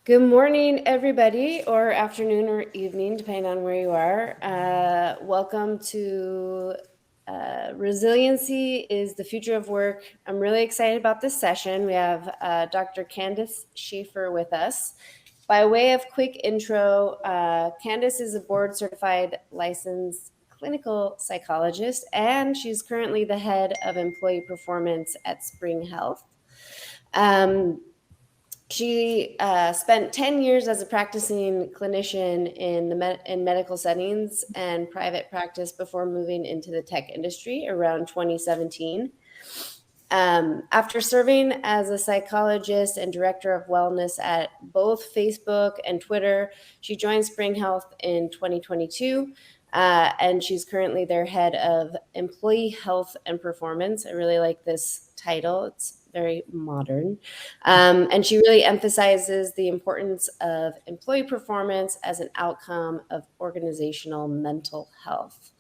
Good morning, everybody, or afternoon or evening, depending on where you are. Welcome to Resiliency is the Future of Work. I'm really excited about this session. We have Dr. Candice Shaffer with us. By way of quick intro, Candice is a board-certified licensed clinical psychologist, and she's currently the head of employee performance at Spring Health. She spent 10 years as a practicing clinician in medical settings and private practice before moving into the tech industry around 2017. After serving as a psychologist and director of wellness at both Facebook and Twitter, she joined Spring Health in 2022. And she's currently their head of employee health and performance. I really like this title. It's very modern. And she really emphasizes the importance of employee performance as an outcome of organizational mental health.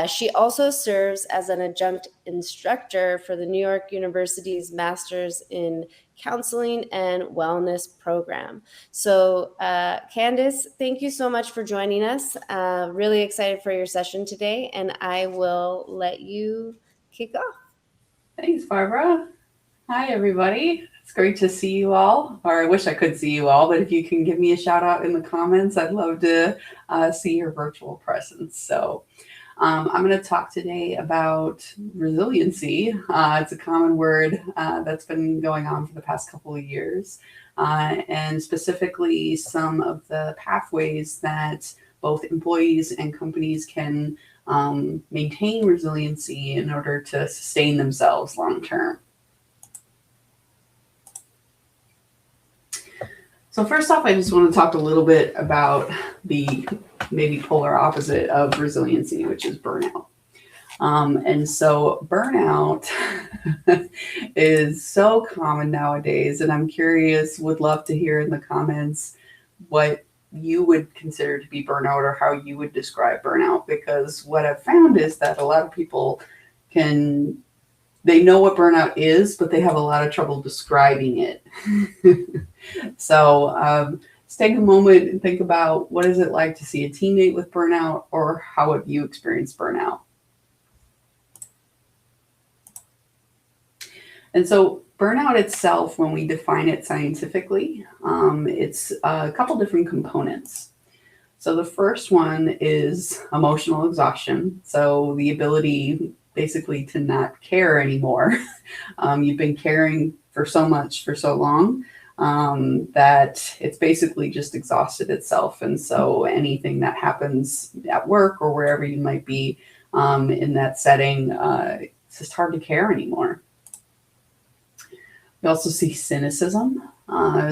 She also serves as an adjunct instructor for the New York University's Master's in Counseling and Wellness program. So, Candice, thank you so much for joining us. Really excited for your session today, and I will let you kick off. Thanks, Barbara. Hi, everybody. It's great to see you all, or I wish I could see you all, but if you can give me a shout out in the comments, I'd love to see your virtual presence. So I'm going to talk today about resiliency. It's a common word that's been going on for the past couple of years, and specifically some of the pathways that both employees and companies can maintain resiliency in order to sustain themselves long term. So first off, I just want to talk a little bit about the maybe polar opposite of resiliency, which is burnout. And so burnout is so common nowadays, and I'm curious, would love to hear in the comments what you would consider to be burnout or how you would describe burnout, because what I've found is that a lot of people they know what burnout is, but they have a lot of trouble describing it. So let's take a moment and think about, what is it like to see a teammate with burnout, or how have you experienced burnout? And so burnout itself, when we define it scientifically, it's a couple different components. So the first one is emotional exhaustion. So the ability basically to not care anymore. You've been caring for so much for so long that it's basically just exhausted itself. And so anything that happens at work or wherever you might be in that setting, it's just hard to care anymore. We also see cynicism.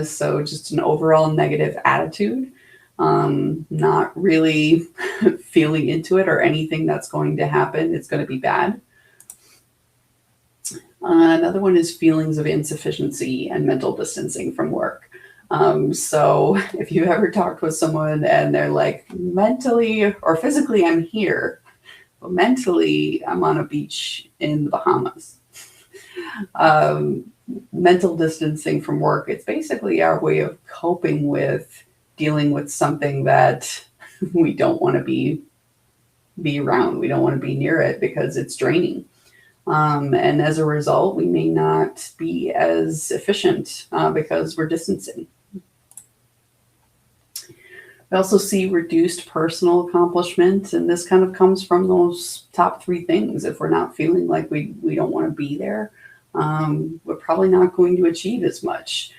So just an overall negative attitude, not really feeling into it or anything that's going to happen. It's going to be bad. Another one is feelings of insufficiency and mental distancing from work. So if you ever talked with someone and they're like, mentally or physically I'm here, but mentally I'm on a beach in the Bahamas. Mental distancing from work, it's basically our way of coping with dealing with something that we don't want to be around. We don't want to be near it because it's draining. And as a result, we may not be as efficient because we're distancing. We also see reduced personal accomplishment, and this kind of comes from those top three things. If we're not feeling like we don't want to be there, we're probably not going to achieve as much.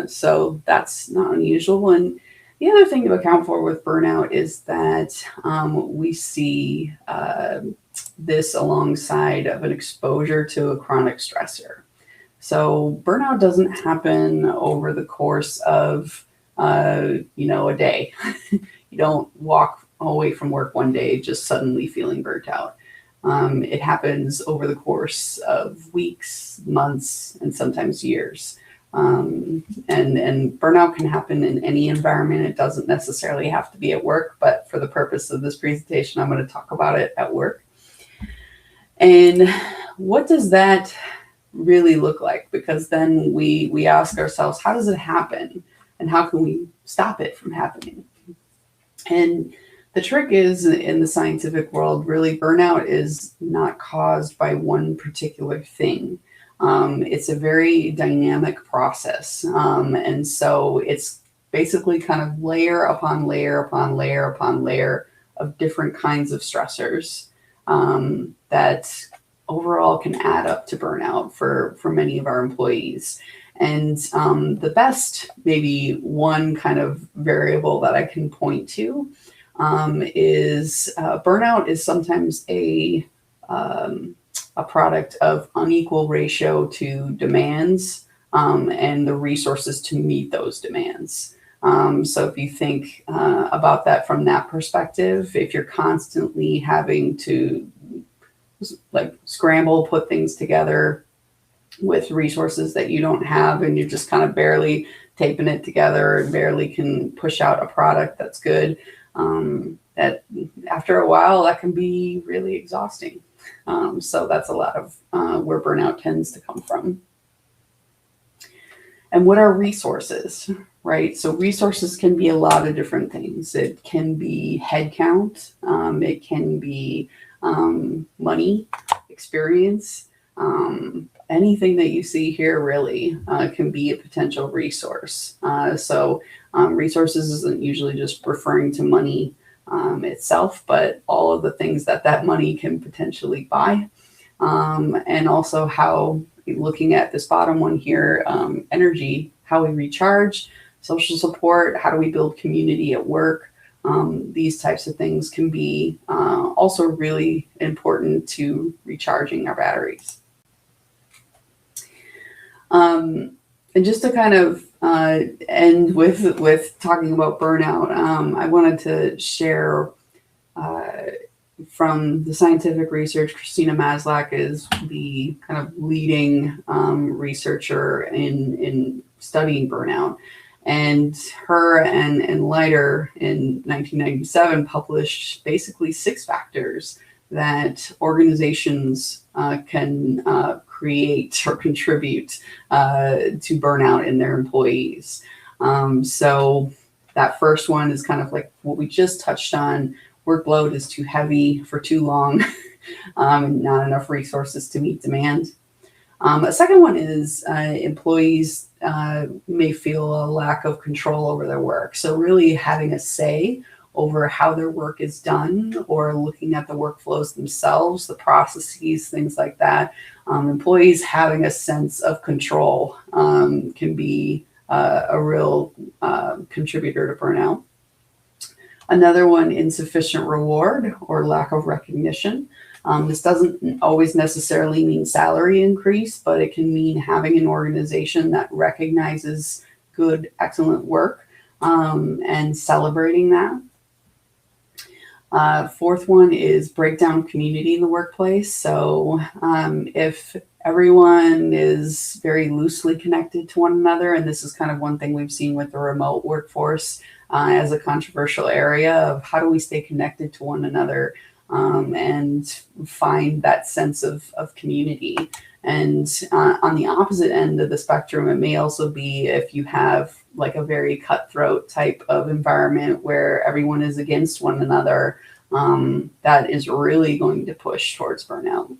So that's not unusual. And the other thing to account for with burnout is that we see this alongside of an exposure to a chronic stressor. So burnout doesn't happen over the course of a day. You don't walk away from work one day just suddenly feeling burnt out. It happens over the course of weeks, months, and sometimes years. And burnout can happen in any environment. It doesn't necessarily have to be at work, but for the purpose of this presentation, I'm going to talk about it at work. And what does that really look like? Because then we ask ourselves, how does it happen? and how can we stop it from happening? And the trick is, in the scientific world, really burnout is not caused by one particular thing. It's a very dynamic process. And so it's basically kind of layer upon layer upon layer upon layer of different kinds of stressors that overall can add up to burnout for many of our employees. And the best, maybe one kind of variable that I can point to is burnout is sometimes a product of unequal ratio to demands and the resources to meet those demands. So if you think about that from that perspective, if you're constantly having to like scramble, put things together with resources that you don't have, and you're just kind of barely taping it together and barely can push out a product that's good, that after a while that can be really exhausting. So that's a lot of where burnout tends to come from. And what are resources, right? So resources can be a lot of different things. It can be headcount, it can be money, experience, anything that you see here really can be a potential resource. So resources isn't usually just referring to money itself, but all of the things that money can potentially buy. And also how, looking at this bottom one here, energy, how we recharge, social support, how do we build community at work? These types of things can be also really important to recharging our batteries. And just to kind of end with talking about burnout, I wanted to share from the scientific research. Christina Maslach is the kind of leading researcher in studying burnout. And her and Leiter in 1997 published basically 6 factors that organizations can create or contribute to burnout in their employees. So that first one is kind of like what we just touched on. Workload is too heavy for too long, not enough resources to meet demand. A second one is employees may feel a lack of control over their work. So really having a say over how their work is done, or looking at the workflows themselves, the processes, things like that. Employees having a sense of control can be a real contributor to burnout. Another one, insufficient reward or lack of recognition. This doesn't always necessarily mean salary increase, but it can mean having an organization that recognizes good, excellent work and celebrating that. Fourth one is breakdown of community in the workplace. So if everyone is very loosely connected to one another, and this is kind of one thing we've seen with the remote workforce as a controversial area of how do we stay connected to one another and find that sense of community. And on the opposite end of the spectrum, it may also be if you have like a very cutthroat type of environment where everyone is against one another, that is really going to push towards burnout.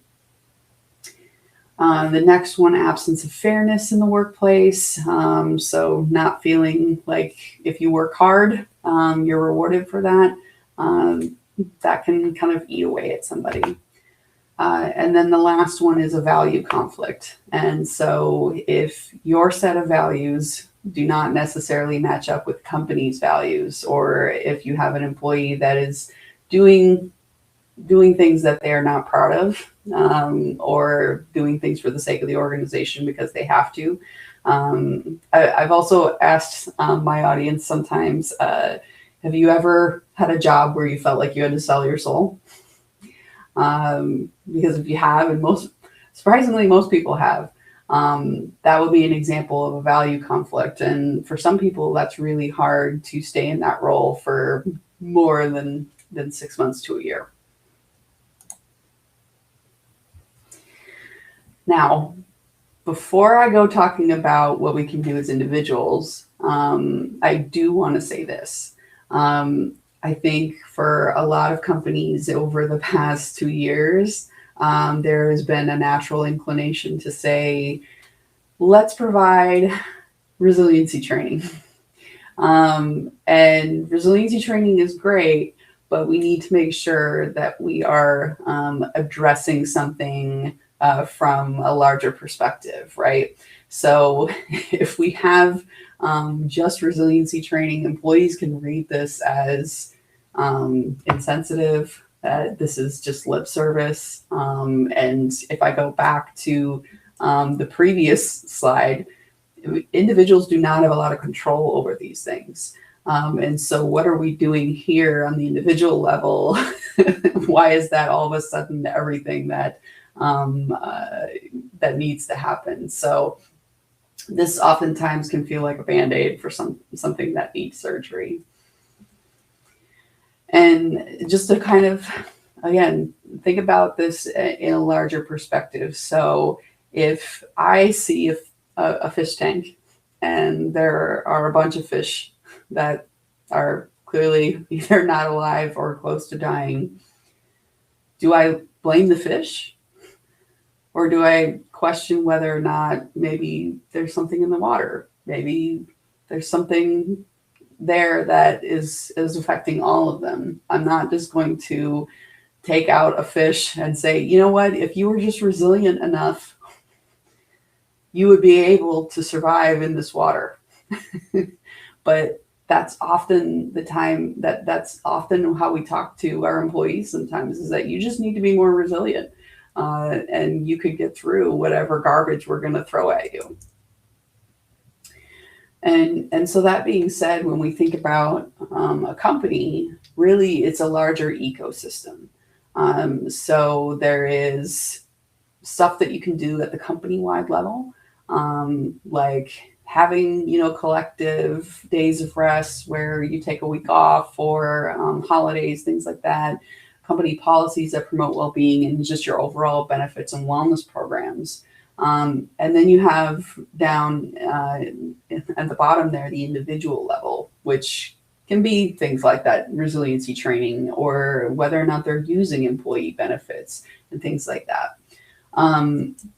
The next one, absence of fairness in the workplace. So not feeling like if you work hard, you're rewarded for that. That can kind of eat away at somebody. And then the last one is a value conflict. And so if your set of values do not necessarily match up with company's values, or if you have an employee that is doing things that they are not proud of, or doing things for the sake of the organization because they have to. I've also asked my audience sometimes, have you ever had a job where you felt like you had to sell your soul? Because if you have, and surprisingly most people have, that would be an example of a value conflict. And for some people, that's really hard to stay in that role for more than 6 months to a year. Now, before I go talking about what we can do as individuals, I do want to say this. I think for a lot of companies over the past 2 years, there has been a natural inclination to say, let's provide resiliency training. And resiliency training is great, but we need to make sure that we are addressing something from a larger perspective, right? So if we have just resiliency training, employees can read this as insensitive, that this is just lip service. And if I go back to the previous slide, individuals do not have a lot of control over these things. And so what are we doing here on the individual level? Why is that all of a sudden everything that that needs to happen? So this oftentimes can feel like a Band-Aid for something that needs surgery. And just to kind of, again, think about this in a larger perspective. So if I see a fish tank and there are a bunch of fish that are clearly either not alive or close to dying, do I blame the fish? Or do I question whether or not maybe there's something in the water? Maybe there's something there that is affecting all of them. I'm not just going to take out a fish and say, you know what, if you were just resilient enough, you would be able to survive in this water. But that's often the time that's often how we talk to our employees sometimes, is that you just need to be more resilient. And you could get through whatever garbage we're going to throw at you. And so that being said, when we think about a company, really it's a larger ecosystem. So there is stuff that you can do at the company-wide level, like having, collective days of rest where you take a week off for holidays, things like that. Company policies that promote well-being and just your overall benefits and wellness programs. And then you have down at the bottom there, the individual level, which can be things like that resiliency training, or whether or not they're using employee benefits and things like that.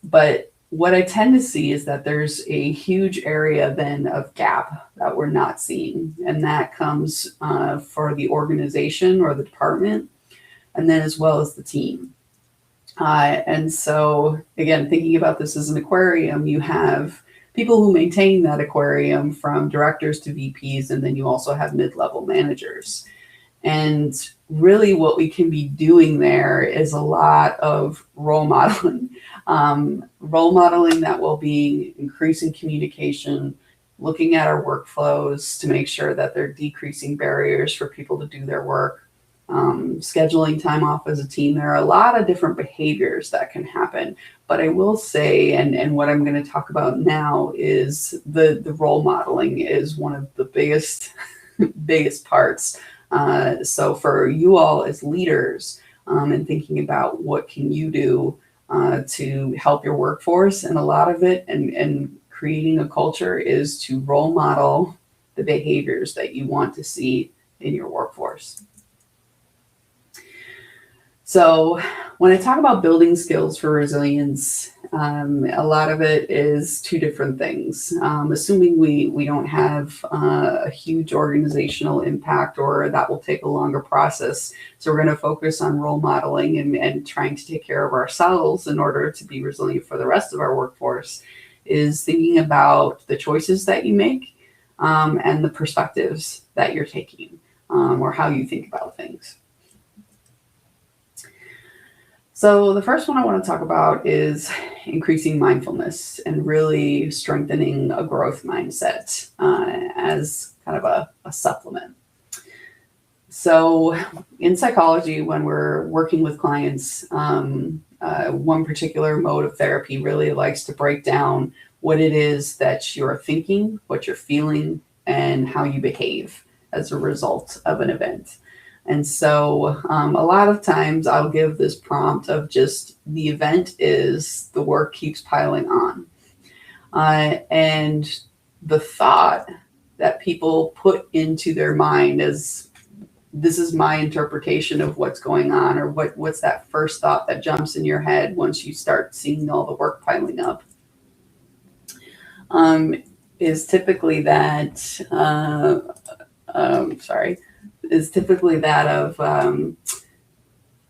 But what I tend to see is that there's a huge area then of gap that we're not seeing. And that comes for the organization or the department, and then as well as the team. And so, again, thinking about this as an aquarium, you have people who maintain that aquarium from directors to VPs, and then you also have mid-level managers. And really what we can be doing there is a lot of role modeling. Role modeling that will be increasing communication, looking at our workflows to make sure that they're decreasing barriers for people to do their work. Scheduling time off as a team. There are a lot of different behaviors that can happen, but I will say, and what I'm going to talk about now is the role modeling is one of the biggest parts. So for you all as leaders, and thinking about what can you do to help your workforce, and a lot of it and creating a culture is to role model the behaviors that you want to see in your workforce. So when I talk about building skills for resilience, a lot of it is two different things. Assuming we don't have a huge organizational impact, or that will take a longer process. So we're going to focus on role modeling and trying to take care of ourselves in order to be resilient for the rest of our workforce, is thinking about the choices that you make and the perspectives that you're taking, or how you think about things. So the first one I want to talk about is increasing mindfulness and really strengthening a growth mindset as kind of a supplement. So in psychology, when we're working with clients, one particular mode of therapy really likes to break down what it is that you're thinking, what you're feeling, and how you behave as a result of an event. And so a lot of times I'll give this prompt of just the event is the work keeps piling on. And the thought that people put into their mind as this is my interpretation of what's going on, or what's that first thought that jumps in your head once you start seeing all the work piling up, is typically that of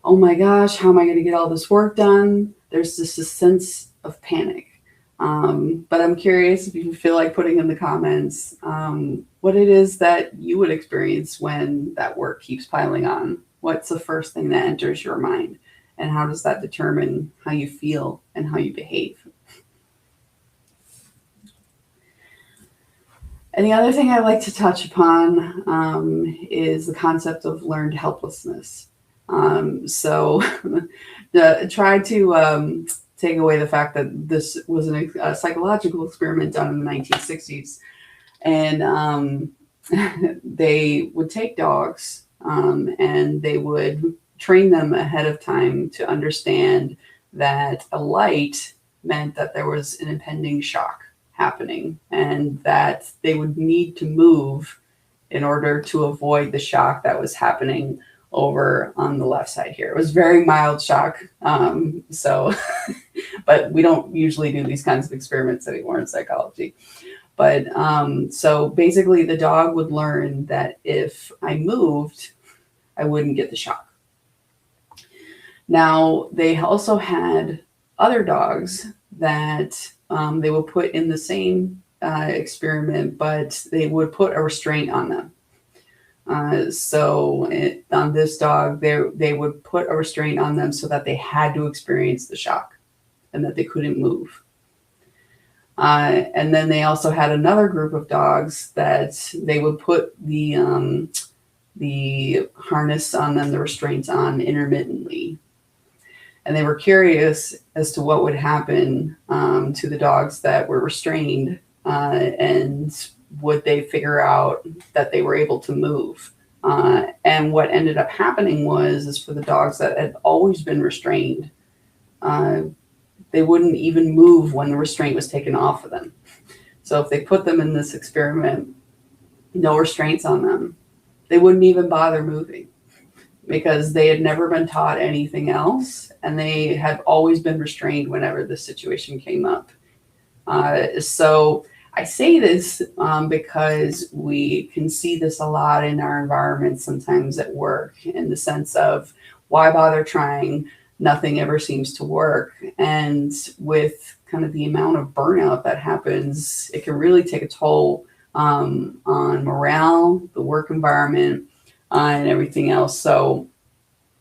oh my gosh, how am I going to get all this work done? There's just a sense of panic. But I'm curious if you feel like putting in the comments what it is that you would experience when that work keeps piling on. What's the first thing that enters your mind? And how does that determine how you feel and how you behave? And the other thing I like to touch upon is the concept of learned helplessness. So try to take away the fact that this was a psychological experiment done in the 1960s. And they would take dogs and they would train them ahead of time to understand that a light meant that there was an impending shock happening, and that they would need to move in order to avoid the shock that was happening over on the left side here. It was very mild shock. But we don't usually do these kinds of experiments anymore in psychology. But so basically the dog would learn that if I moved, I wouldn't get the shock. Now, they also had other dogs that they would put in the same experiment, but they would put a restraint on them. On this dog, they would put a restraint on them so that they had to experience the shock and that they couldn't move. And then they also had another group of dogs that they would put the harness on them, the restraints on intermittently. And they were curious as to what would happen to the dogs that were restrained, and would they figure out that they were able to move. And what ended up happening is for the dogs that had always been restrained, they wouldn't even move when the restraint was taken off of them. So if they put them in this experiment, no restraints on them, they wouldn't even bother moving because they had never been taught anything else, and they had always been restrained whenever the situation came up. So I say this because we can see this a lot in our environment sometimes at work, in the sense of why bother trying? Nothing ever seems to work. And with kind of the amount of burnout that happens, it can really take a toll on morale, the work environment, and everything else. So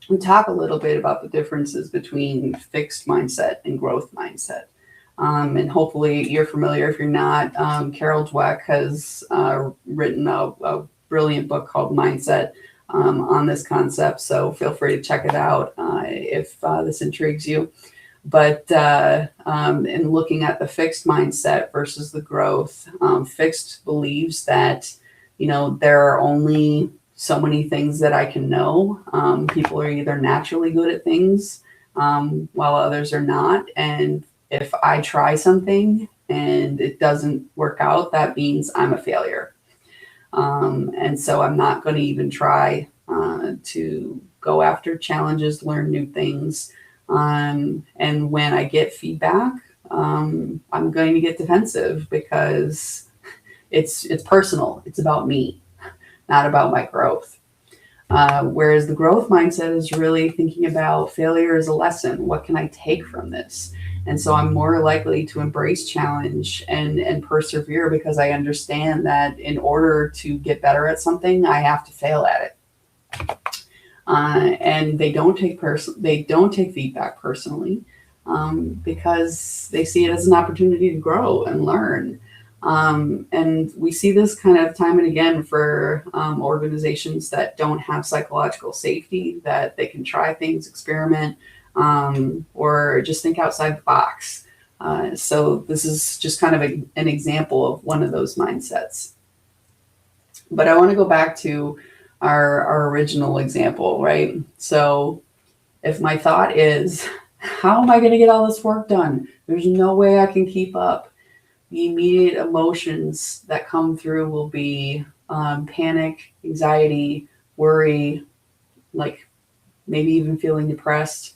we talk a little bit about the differences between fixed mindset and growth mindset. And hopefully you're familiar. If you're not, Carol Dweck has written a brilliant book called Mindset on this concept. So feel free to check it out if this intrigues you. But in looking at the fixed mindset versus the growth, fixed believes that, there are only so many things that I can know. People are either naturally good at things while others are not. And if I try something and it doesn't work out, that means I'm a failure. And so I'm not going to even try to go after challenges, learn new things. And when I get feedback, I'm going to get defensive because it's personal. It's about me, not about my growth. Whereas the growth mindset is really thinking about failure as a lesson. What can I take from this? And so I'm more likely to embrace challenge and persevere because I understand that in order to get better at something, I have to fail at it. And they don't take feedback personally because they see it as an opportunity to grow and learn. And we see this kind of time and again for organizations that don't have psychological safety, that they can try things, experiment, or just think outside the box. So this is just kind of an example of one of those mindsets. But I want to go back to our original example, right? So if my thought is, how am I going to get all this work done? There's no way I can keep up. the immediate emotions that come through will be panic, anxiety, worry, like maybe even feeling depressed.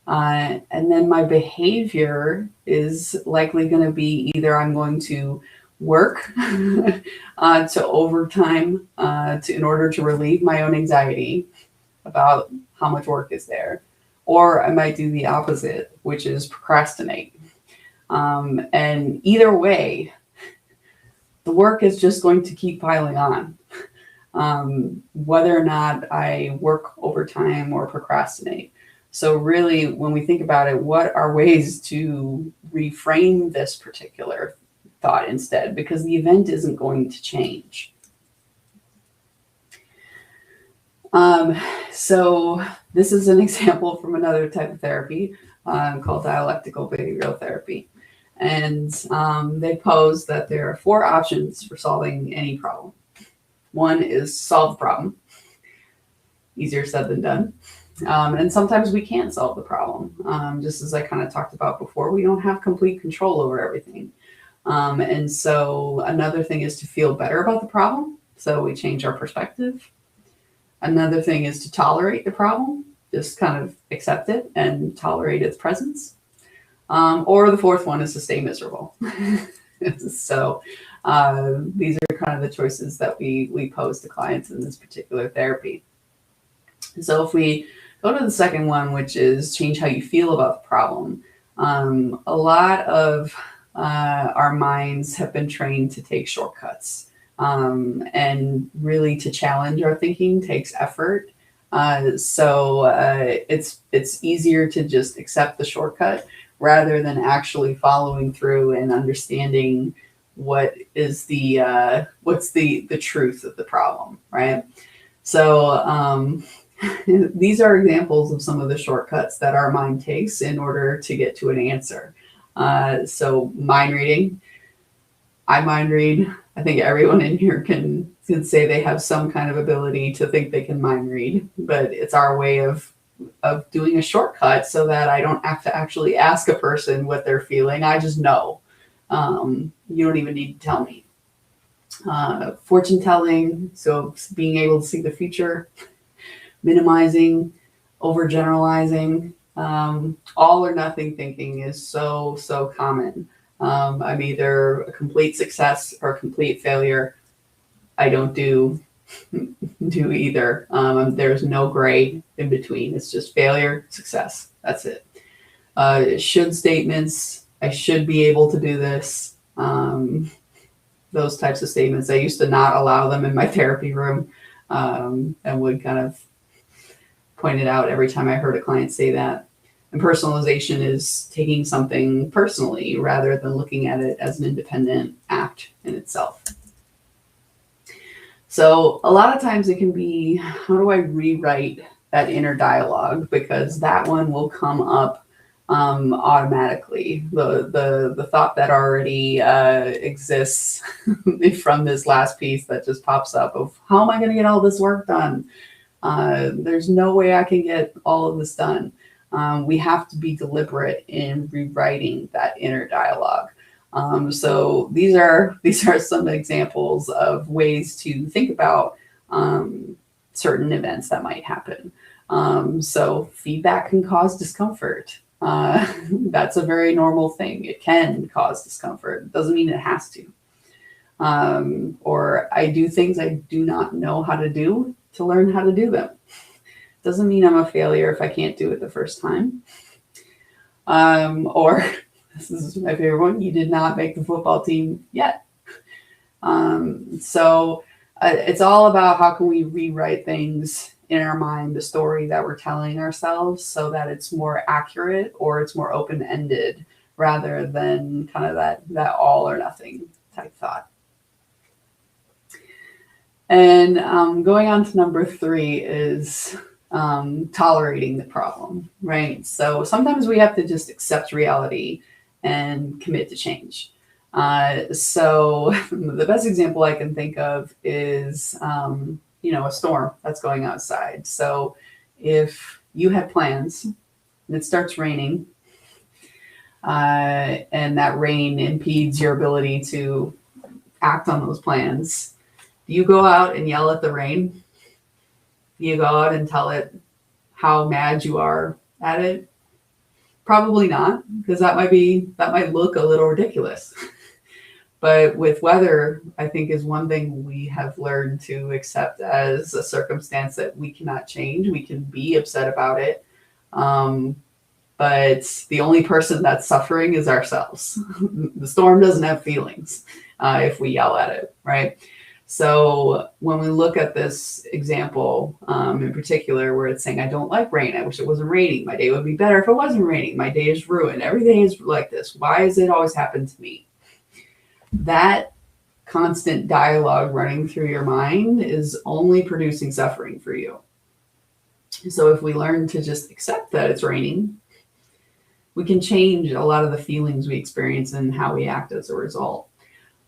And then my behavior is likely going to be either I'm going to work to overtime in order to relieve my own anxiety about how much work is there, or I might do the opposite, which is procrastinate. And either way, the work is just going to keep piling on. Whether or not I work overtime or procrastinate. So really, when we think about it, what are ways to reframe this particular thought instead? Because the event isn't going to change. So this is an example from another type of therapy called dialectical behavioral therapy. And they pose that there are 4 options for solving any problem. One is solve the problem. Easier said than done. And sometimes we can't solve the problem. Just as I kind of talked about before, we don't have complete control over everything. And so another thing is to feel better about the problem. So we change our perspective. Another thing is to tolerate the problem, just kind of accept it and tolerate its presence. Or the fourth one is to stay miserable. So these are kind of the choices that we pose to clients in this particular therapy. So if we go to the second one, which is change how you feel about the problem, a lot of our minds have been trained to take shortcuts. And really to challenge our thinking takes effort. So it's easier to just accept the shortcut rather than actually following through and understanding what is what's the truth of the problem, right? So these are examples of some of the shortcuts that our mind takes in order to get to an answer. So mind reading. I mind read. I think everyone in here can say they have some kind of ability to think they can mind read, but it's our way of doing a shortcut so that I don't have to actually ask a person what they're feeling. I just know. You don't even need to tell me. Fortune telling, so being able to see the future, minimizing, overgeneralizing, all or nothing thinking is so common. I'm either a complete success or a complete failure. I don't do either. There's no gray in between. It's just failure, success. That's it. Should statements. I should be able to do this. Those types of statements. I used to not allow them in my therapy room and would kind of point it out every time I heard a client say that. And personalization is taking something personally rather than looking at it as an independent act in itself. So a lot of times it can be, how do I rewrite that inner dialogue? Because that one will come up automatically. The thought that already exists from this last piece that just pops up of how am I going to get all this work done? There's no way I can get all of this done. We have to be deliberate in rewriting that inner dialogue. So these are some examples of ways to think about certain events that might happen. So feedback can cause discomfort. That's a very normal thing. It can cause discomfort. It doesn't mean it has to. Or I do things I do not know how to do to learn how to do them. Doesn't mean I'm a failure if I can't do it the first time. Or this is my favorite one. You did not make the football team yet. So it's all about how can we rewrite things in our mind, the story that we're telling ourselves so that it's more accurate or it's more open-ended rather than kind of that all or nothing type thought. And going on to number 3 is tolerating the problem, right? So sometimes we have to just accept reality and commit to change. So the best example I can think of is, a storm that's going outside. So if you had plans and it starts raining, and that rain impedes your ability to act on those plans. Do you go out and yell at the rain? Do you go out and tell it how mad you are at it? Probably not, because that might look a little ridiculous. But with weather, I think is one thing we have learned to accept as a circumstance that we cannot change. We can be upset about it. But the only person that's suffering is ourselves. The storm doesn't have feelings if we yell at it, right? So when we look at this example in particular, where it's saying, I don't like rain. I wish it wasn't raining. My day would be better if it wasn't raining. My day is ruined. Everything is like this. Why does it always happen to me? That constant dialogue running through your mind is only producing suffering for you. So if we learn to just accept that it's raining, we can change a lot of the feelings we experience and how we act as a result.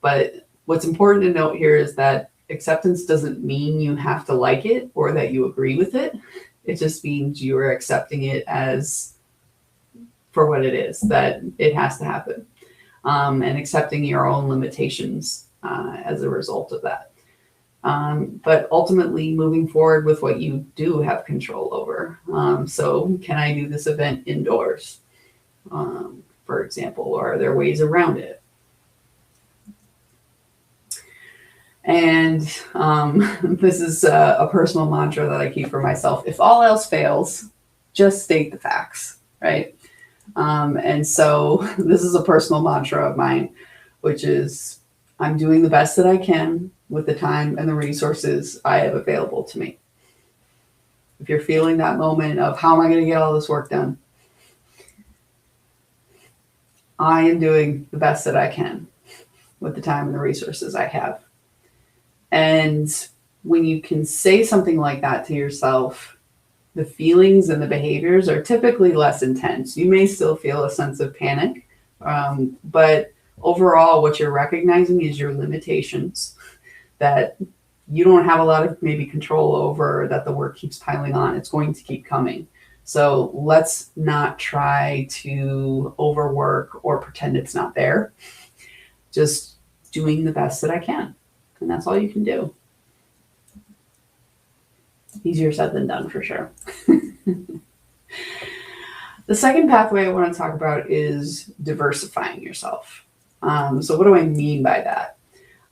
But what's important to note here is that acceptance doesn't mean you have to like it or that you agree with it. It just means you are accepting it as for what it is, that it has to happen. And accepting your own limitations as a result of that. But ultimately moving forward with what you do have control over. So can I do this event indoors, for example, or are there ways around it? And this is a personal mantra that I keep for myself. If all else fails, just state the facts, right? And so this is a personal mantra of mine, which is I'm doing the best that I can with the time and the resources I have available to me. If you're feeling that moment of how am I going to get all this work done? I am doing the best that I can with the time and the resources I have. And when you can say something like that to yourself, the feelings and the behaviors are typically less intense. You may still feel a sense of panic, but overall, what you're recognizing is your limitations that you don't have a lot of maybe control over, that the work keeps piling on. It's going to keep coming. So let's not try to overwork or pretend it's not there. Just doing the best that I can. And that's all you can do. Easier said than done, for sure. The second pathway I want to talk about is diversifying yourself. So what do I mean by that?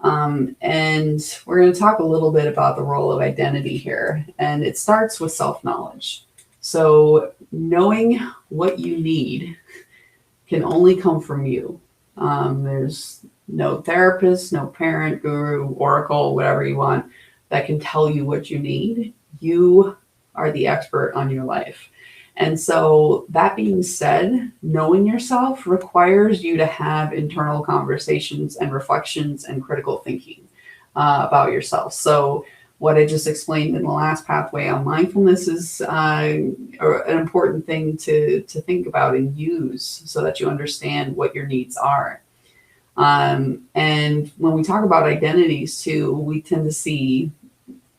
And we're going to talk a little bit about the role of identity here. And it starts with self-knowledge. So knowing what you need can only come from you. There's no therapist, no parent, guru, oracle, whatever you want, that can tell you what you need. You are the expert on your life. And so that being said, knowing yourself requires you to have internal conversations and reflections and critical thinking about yourself. So what I just explained in the last pathway on mindfulness is an important thing to think about and use so that you understand what your needs are. And when we talk about identities too, we tend to see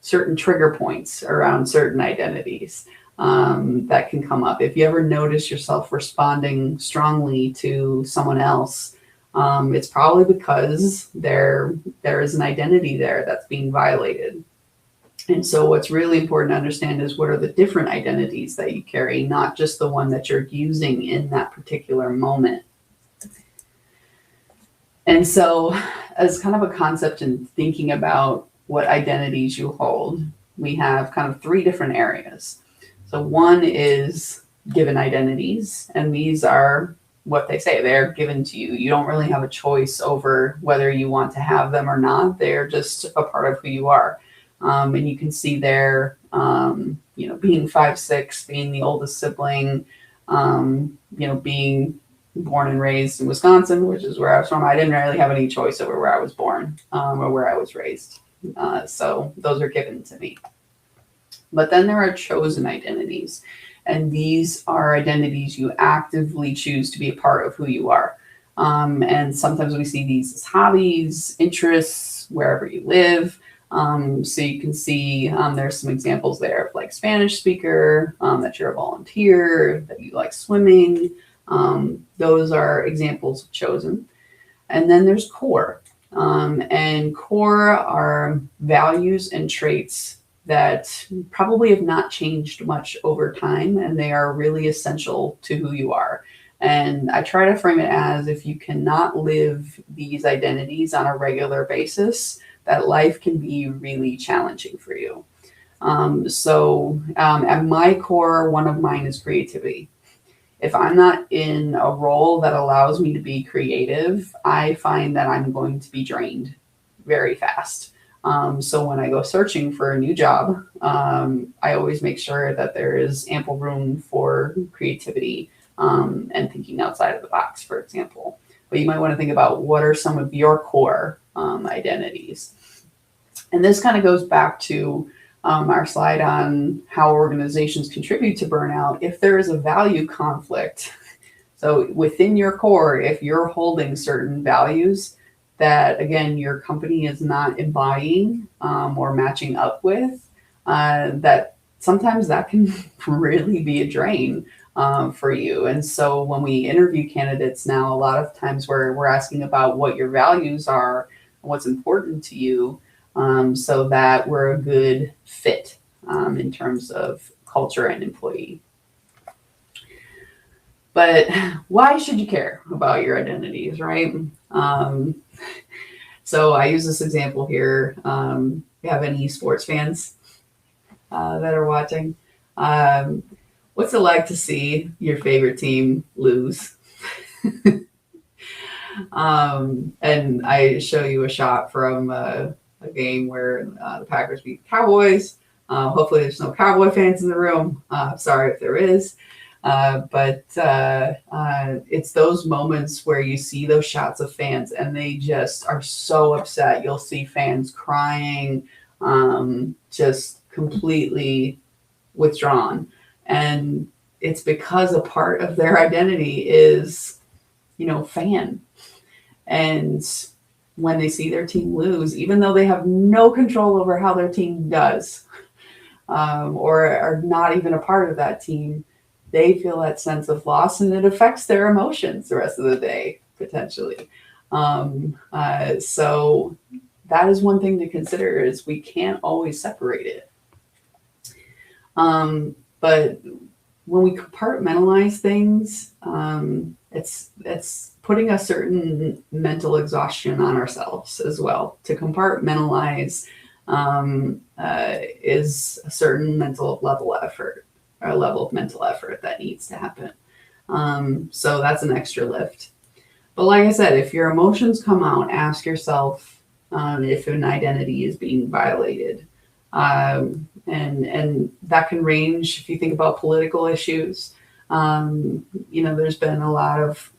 certain trigger points around certain identities that can come up. If you ever notice yourself responding strongly to someone else, it's probably because there is an identity there that's being violated. And so what's really important to understand is what are the different identities that you carry, not just the one that you're using in that particular moment. And so as kind of a concept in thinking about what identities you hold, we have kind of three different areas. So one is given identities, and these are what they say, they're given to you. You don't really have a choice over whether you want to have them or not. They're just a part of who you are. And you can see there, being 5'6", being the oldest sibling, being born and raised in Wisconsin, which is where I was from. I didn't really have any choice over where I was born or where I was raised. So those are given to me. But then there are chosen identities. And these are identities you actively choose to be a part of who you are. And sometimes we see these as hobbies, interests, wherever you live. So you can see there's some examples there of like Spanish speaker, that you're a volunteer, that you like swimming, Those are examples of chosen. And then there's core. And core are values and traits that probably have not changed much over time, and they are really essential to who you are. And I try to frame it as, if you cannot live these identities on a regular basis, that life can be really challenging for you. At my core, one of mine is creativity. If I'm not in a role that allows me to be creative, I find that I'm going to be drained very fast. So when I go searching for a new job, I always make sure that there is ample room for creativity and thinking outside of the box, for example. But you might want to think about, what are some of your core identities? And this kind of goes back to our slide on how organizations contribute to burnout. If there is a value conflict, so within your core, if you're holding certain values that, again, your company is not embodying or matching up with, that sometimes that can really be a drain for you. And so when we interview candidates now, a lot of times we're asking about what your values are and what's important to you, so that we're a good fit in terms of culture and employee. But why should you care about your identities, right? So I use this example here. If you have any sports fans that are watching, what's it like to see your favorite team lose? And I show you a shot from a game where the Packers beat the Cowboys. Hopefully there's no Cowboy fans in the room. Sorry if there is. But it's those moments where you see those shots of fans and they just are so upset. You'll see fans crying, just completely withdrawn. And it's because a part of their identity is, fan. And when they see their team lose, even though they have no control over how their team does, or are not even a part of that team, they feel that sense of loss, and it affects their emotions the rest of the day, potentially. So that is one thing to consider, is we can't always separate it. But when we compartmentalize things, it's putting a certain mental exhaustion on ourselves as well. To compartmentalize is a certain mental level of mental effort that needs to happen. So that's an extra lift. But like I said, if your emotions come out, ask yourself if an identity is being violated. And that can range. If you think about political issues, there's been a lot of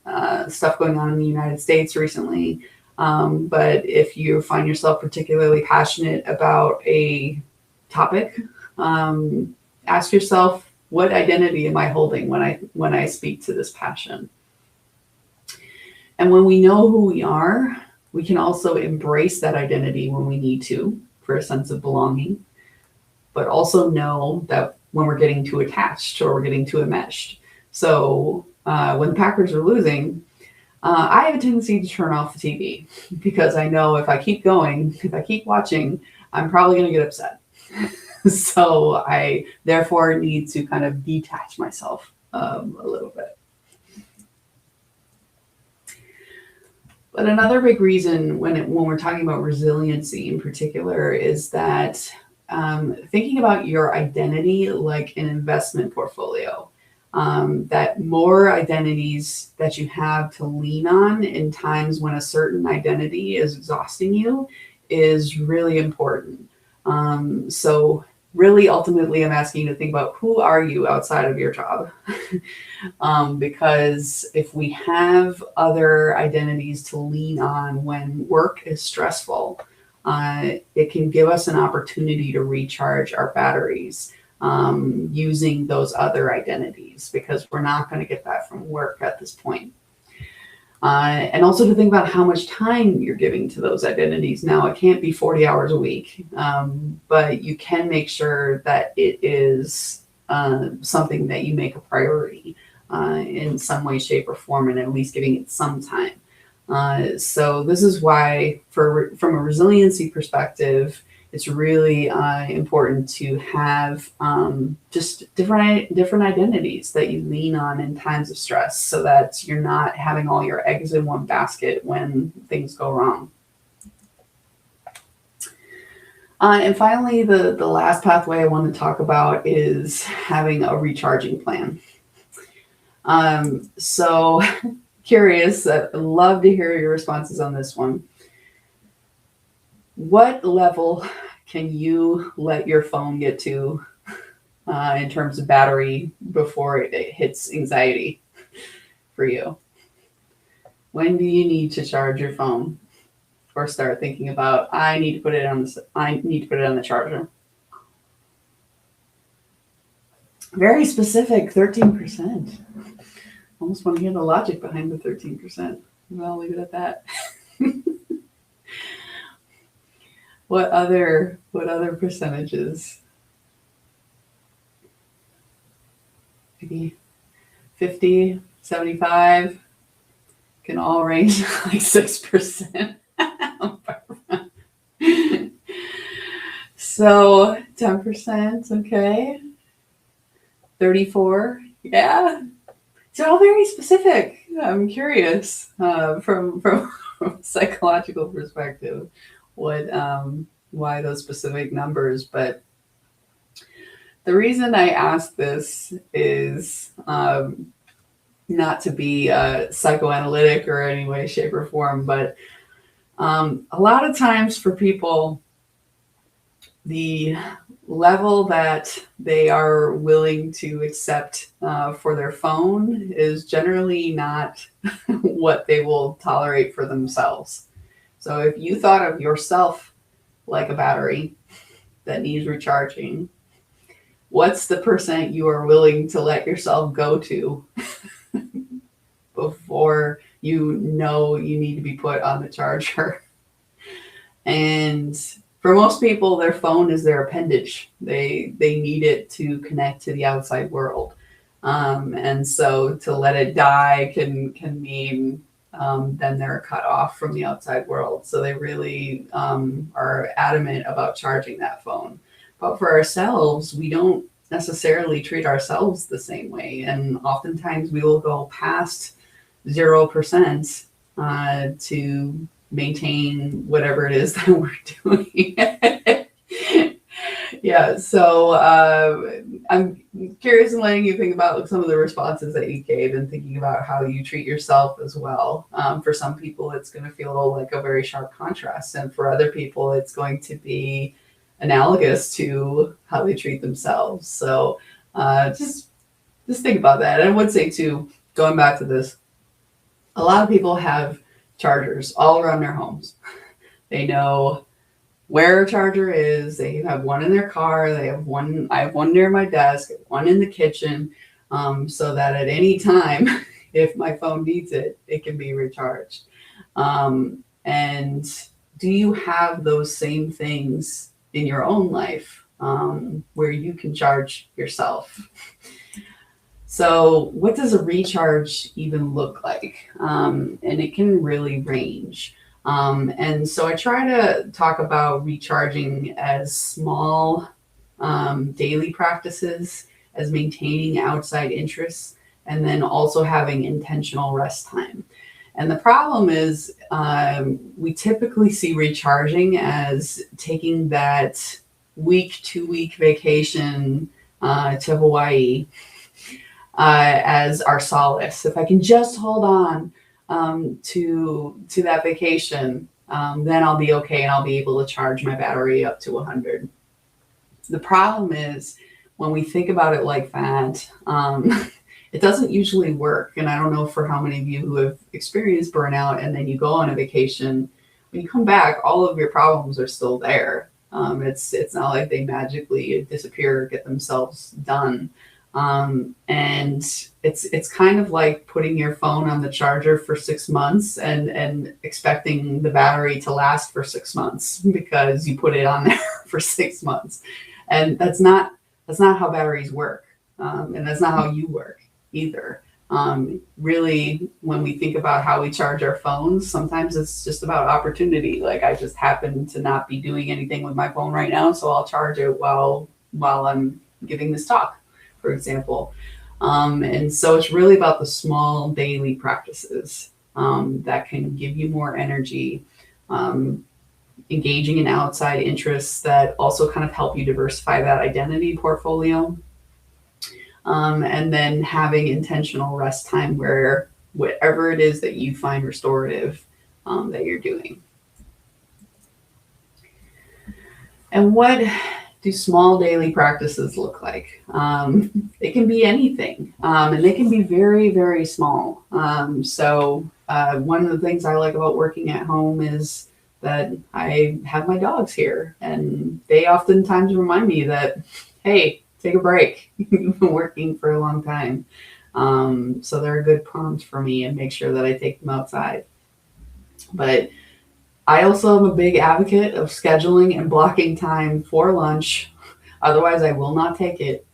stuff going on in the United States recently. But if you find yourself particularly passionate about a topic, ask yourself, what identity am I holding when I speak to this passion? And when we know who we are, we can also embrace that identity when we need to, for a sense of belonging, but also know that when we're getting too attached or we're getting too enmeshed. So when the Packers are losing, I have a tendency to turn off the TV, because I know if I keep going, if I keep watching, I'm probably going to get upset. So I therefore need to kind of detach myself a little bit. But another big reason when we're talking about resiliency in particular is that thinking about your identity like an investment portfolio, that more identities that you have to lean on in times when a certain identity is exhausting you is really important. So really, ultimately, I'm asking you to think about, who are you outside of your job? Because if we have other identities to lean on when work is stressful, it can give us an opportunity to recharge our batteries using those other identities, because we're not going to get that from work at this point. And also to think about how much time you're giving to those identities. Now, it can't be 40 hours a week, but you can make sure that it is something that you make a priority. in some way, shape, or form, and at least giving it some time. So this is why, from a resiliency perspective, it's really important to have just different identities that you lean on in times of stress, so that you're not having all your eggs in one basket when things go wrong. And finally, the last pathway I want to talk about is having a recharging plan. So curious, I'd love to hear your responses on this one. What level can you let your phone get to in terms of battery before it hits anxiety for you? When do you need to charge your phone or start thinking about, I need to put it on the charger? Very specific, 13%. Almost want to hear the logic behind the 13%. Well, I'll leave it at that. What other percentages? Maybe 50, 75, can all range like 6%. So 10%, okay. 34, yeah. It's all very specific. I'm curious from a psychological perspective why those specific numbers. But the reason I ask this is not to be psychoanalytic or any way, shape, or form, but a lot of times for people, the level that they are willing to accept for their phone is generally not what they will tolerate for themselves. So if you thought of yourself like a battery that needs recharging, what's the percent you are willing to let yourself go to before you know you need to be put on the charger? And for most people, their phone is their appendage. They need it to connect to the outside world. And so to let it die can mean then they're cut off from the outside world. So they really are adamant about charging that phone. But for ourselves, we don't necessarily treat ourselves the same way. And oftentimes we will go past 0% to maintain whatever it is that we're doing. Yeah, so I'm curious in letting you think about some of the responses that you gave and thinking about how you treat yourself as well. For some people, it's going to feel like a very sharp contrast. And for other people, it's going to be analogous to how they treat themselves. So just think about that. And I would say too, going back to this, a lot of people have chargers all around their homes. They know where a charger is. They have one in their car. They have one. I have one near my desk, one in the kitchen, so that at any time, if my phone needs it, it can be recharged. And do you have those same things in your own life where you can charge yourself? So what does a recharge even look like? And it can really range. And so I try to talk about recharging as small daily practices, as maintaining outside interests, and then also having intentional rest time. And the problem is we typically see recharging as taking that week, 2-week vacation to Hawaii as our solace. If I can just hold on to that vacation, then I'll be okay and I'll be able to charge my battery up to 100. The problem is when we think about it like that, it doesn't usually work. And I don't know for how many of you who have experienced burnout and then you go on a vacation, when you come back, all of your problems are still there. It's not like they magically disappear or get themselves done. And it's kind of like putting your phone on the charger for 6 months and expecting the battery to last for 6 months because you put it on there for 6 months. And that's not how batteries work. And that's not how you work either. Really, when we think about how we charge our phones, sometimes it's just about opportunity. Like, I just happen to not be doing anything with my phone right now, so I'll charge it while I'm giving this talk, for example. And so it's really about the small daily practices that can give you more energy, engaging in outside interests that also kind of help you diversify that identity portfolio. And then having intentional rest time where whatever it is that you find restorative that you're doing. And what do small daily practices look like? It can be anything, and they can be very, very small. So one of the things I like about working at home is that I have my dogs here, and they oftentimes remind me that, hey, take a break. You've been working for a long time. So they're a good prompt for me, and make sure that I take them outside. But I also am a big advocate of scheduling and blocking time for lunch. Otherwise, I will not take it.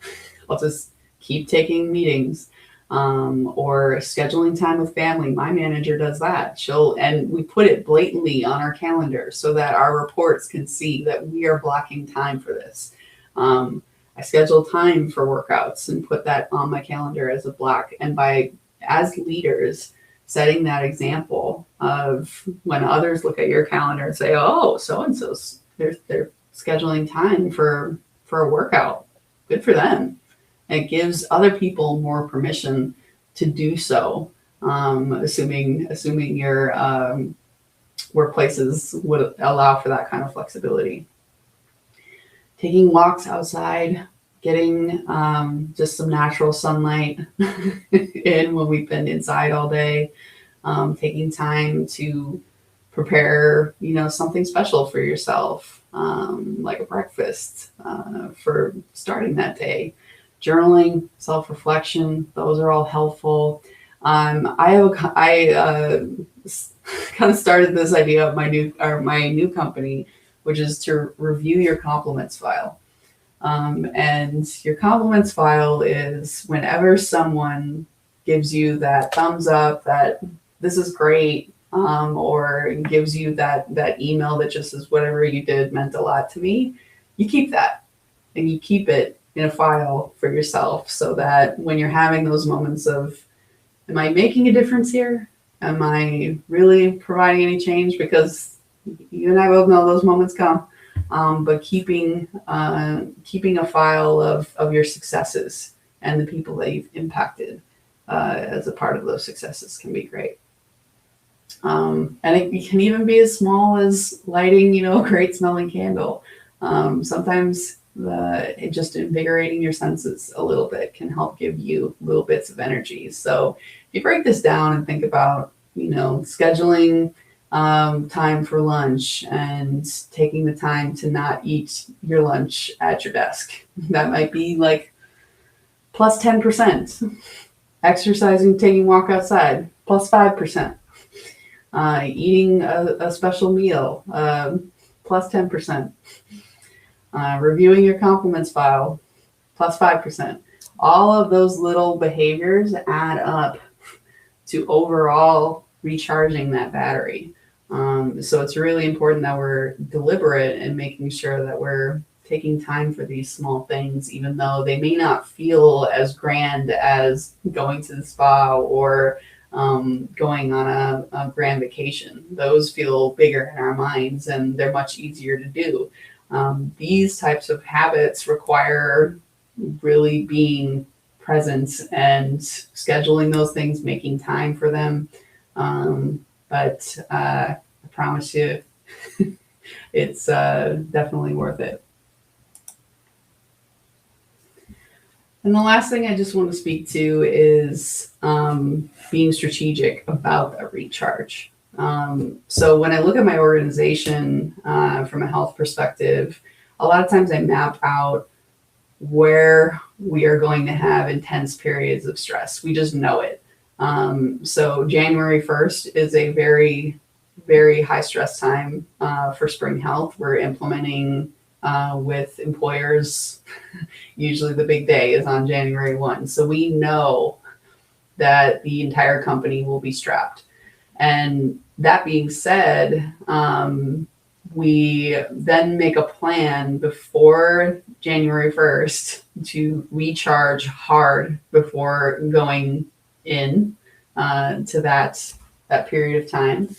I'll just keep taking meetings, or scheduling time with family. My manager does that. And we put it blatantly on our calendar so that our reports can see that we are blocking time for this. I schedule time for workouts and put that on my calendar as a block. And as leaders, setting that example of when others look at your calendar and say, oh, so-and-so's, they're scheduling time for a workout. Good for them. It gives other people more permission to do so, assuming your workplaces would allow for that kind of flexibility. Taking walks outside, getting just some natural sunlight in when we've been inside all day, taking time to prepare, something special for yourself, like a breakfast for starting that day. Journaling, self-reflection, those are all helpful. I kind of started this idea of my new company, which is to review your compliments file. And your compliments file is whenever someone gives you that thumbs up, that this is great, or gives you that email that just says whatever you did meant a lot to me, you keep that and you keep it in a file for yourself, so that when you're having those moments of, am I making a difference here? Am I really providing any change? Because you and I both know those moments come. But keeping a file of your successes and the people that you've impacted as a part of those successes can be great. And it can even be as small as lighting, a great smelling candle. Sometimes just invigorating your senses a little bit can help give you little bits of energy. So if you break this down and think about, scheduling time for lunch and taking the time to not eat your lunch at your desk, that might be like plus 10%. Exercising, taking a walk outside, plus 5%. Eating a special meal, plus 10%. Reviewing your compliments file, plus 5%. All of those little behaviors add up to overall recharging that battery. So it's really important that we're deliberate in making sure that we're taking time for these small things, even though they may not feel as grand as going to the spa or going on a grand vacation. Those feel bigger in our minds and they're much easier to do. These types of habits require really being present and scheduling those things, making time for them. But I promise you, it's definitely worth it. And the last thing I just want to speak to is being strategic about that recharge. So when I look at my organization from a health perspective, a lot of times I map out where we are going to have intense periods of stress. We just know it. So January 1st is a very, very high stress time for spring health. We're implementing with employers. Usually the big day is on January 1. So we know that the entire company will be strapped. And that being said, we then make a plan before January 1st to recharge hard before going in to that period of time.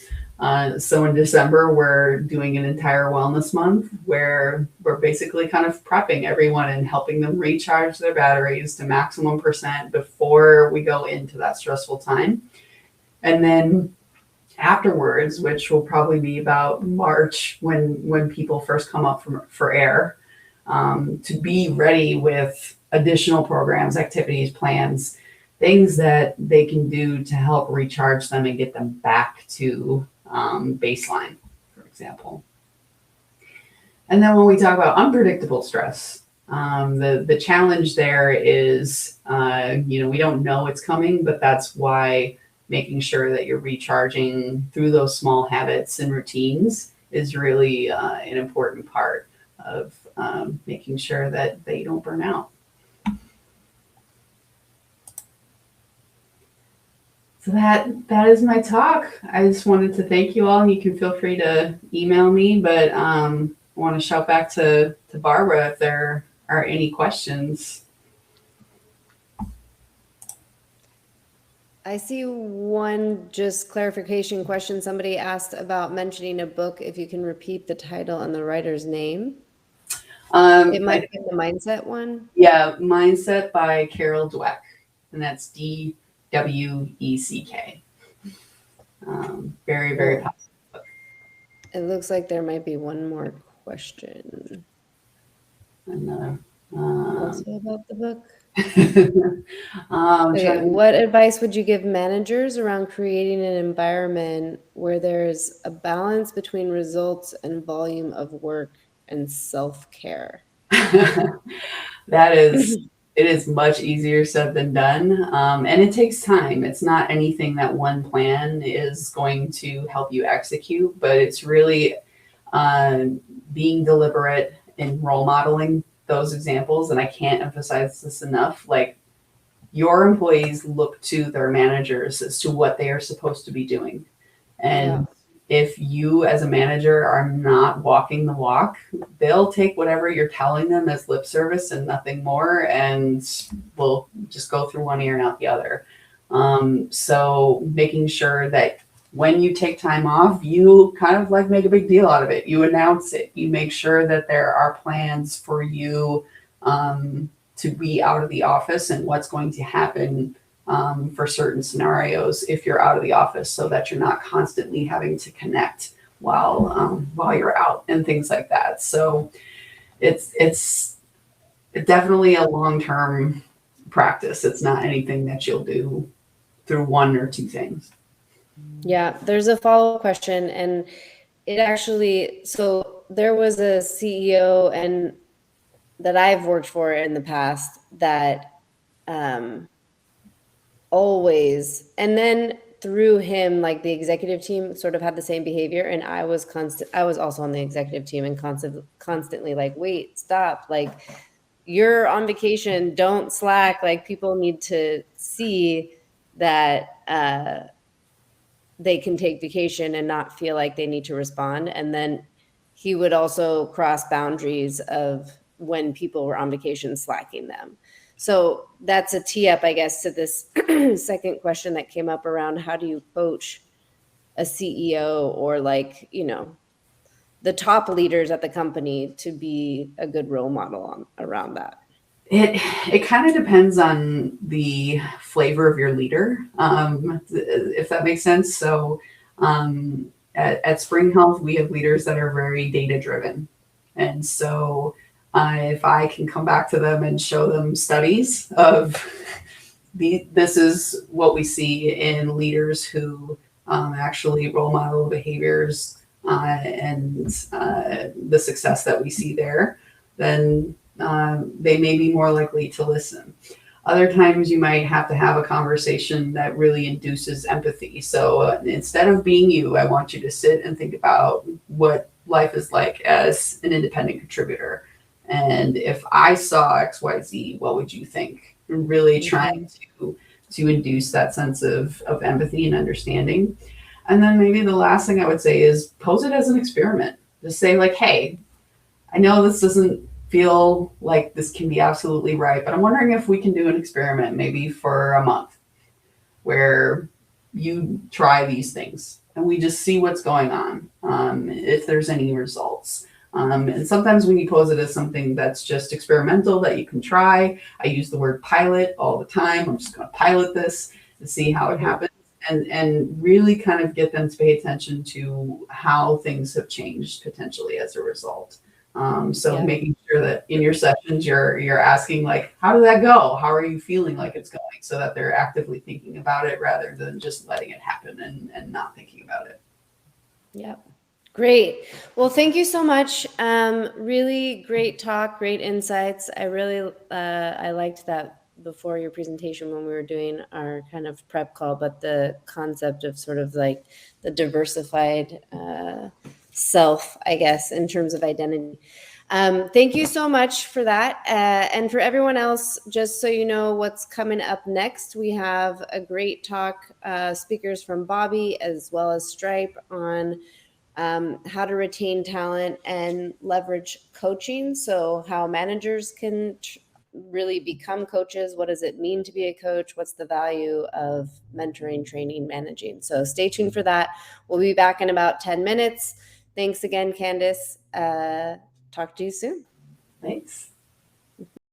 So in December, we're doing an entire wellness month where we're basically kind of prepping everyone and helping them recharge their batteries to maximum percent before we go into that stressful time. And then afterwards, which will probably be about March when people first come up for air, to be ready with additional programs, activities, plans, things that they can do to help recharge them and get them back to baseline, for example. And then when we talk about unpredictable stress, the challenge there is, we don't know it's coming, but that's why making sure that you're recharging through those small habits and routines is really an important part of making sure that they don't burn out. So that is my talk. I just wanted to thank you all, and you can feel free to email me, but I want to shout back to Barbara if there are any questions. I see one just clarification question. Somebody asked about mentioning a book, if you can repeat the title and the writer's name. It might be the Mindset one. Yeah, Mindset by Carol Dweck, and that's DWECK. Very, very positive book. It looks like there might be one more question. Another. Also about the book. Okay, what advice would you give managers around creating an environment where there's a balance between results and volume of work and self-care? It is much easier said than done. And it takes time. It's not anything that one plan is going to help you execute, but it's really being deliberate in role modeling those examples. And I can't emphasize this enough. Like, your employees look to their managers as to what they are supposed to be doing. And if you as a manager are not walking the walk, they'll take whatever you're telling them as lip service and nothing more, and will just go through one ear and out the other. So making sure that when you take time off, you kind of like make a big deal out of it. You announce it. You make sure that there are plans for you to be out of the office and what's going to happen for certain scenarios if you're out of the office, so that you're not constantly having to connect while you're out and things like that. So it's definitely a long-term practice. It's not anything that you'll do through one or two things. Yeah, there's a follow-up question, and it actually, so there was a CEO and that I've worked for in the past that always, and then through him, like the executive team sort of had the same behavior, and I was also on the executive team and constantly like, wait, stop, like, you're on vacation, don't slack. Like, people need to see that they can take vacation and not feel like they need to respond. And then he would also cross boundaries of when people were on vacation slacking them. So that's a tee up, I guess, to this second question that came up around how do you coach a CEO or, like, the top leaders at the company to be a good role model around that. It kind of depends on the flavor of your leader, if that makes sense. So at Spring Health, we have leaders that are very data driven. And so if I can come back to them and show them studies of this is what we see in leaders who actually role model behaviors and the success that we see there, then they may be more likely to listen. Other times you might have to have a conversation that really induces empathy. So instead of being you, I want you to sit and think about what life is like as an independent contributor. And if I saw XYZ, what would you think? And really trying to to induce that sense of empathy and understanding. And then maybe the last thing I would say is pose it as an experiment. Just say, like, hey, I know this doesn't feel like this can be absolutely right, but I'm wondering if we can do an experiment maybe for a month where you try these things and we just see what's going on, if there's any results. And sometimes when you pose it as something that's just experimental that you can try, I use the word pilot all the time. I'm just going to pilot this to see how it happens. And really kind of get them to pay attention to how things have changed potentially as a result. So making sure that in your sessions you're asking, like, how did that go? How are you feeling like it's going? So that they're actively thinking about it rather than just letting it happen and not thinking about it. Yep. Great. Well, thank you so much. Really great talk, great insights. I really, I liked that before your presentation when we were doing our kind of prep call, but the concept of sort of like the diversified self, I guess, in terms of identity. Thank you so much for that. And for everyone else, just so you know what's coming up next, we have a great talk, speakers from Bobby as well as Stripe on how to retain talent and leverage coaching. So how managers can really become coaches. What does it mean to be a coach? What's the value of mentoring, training, managing? So stay tuned for that. We'll be back in about 10 minutes. Thanks again, Candice. Talk to you soon. Thanks.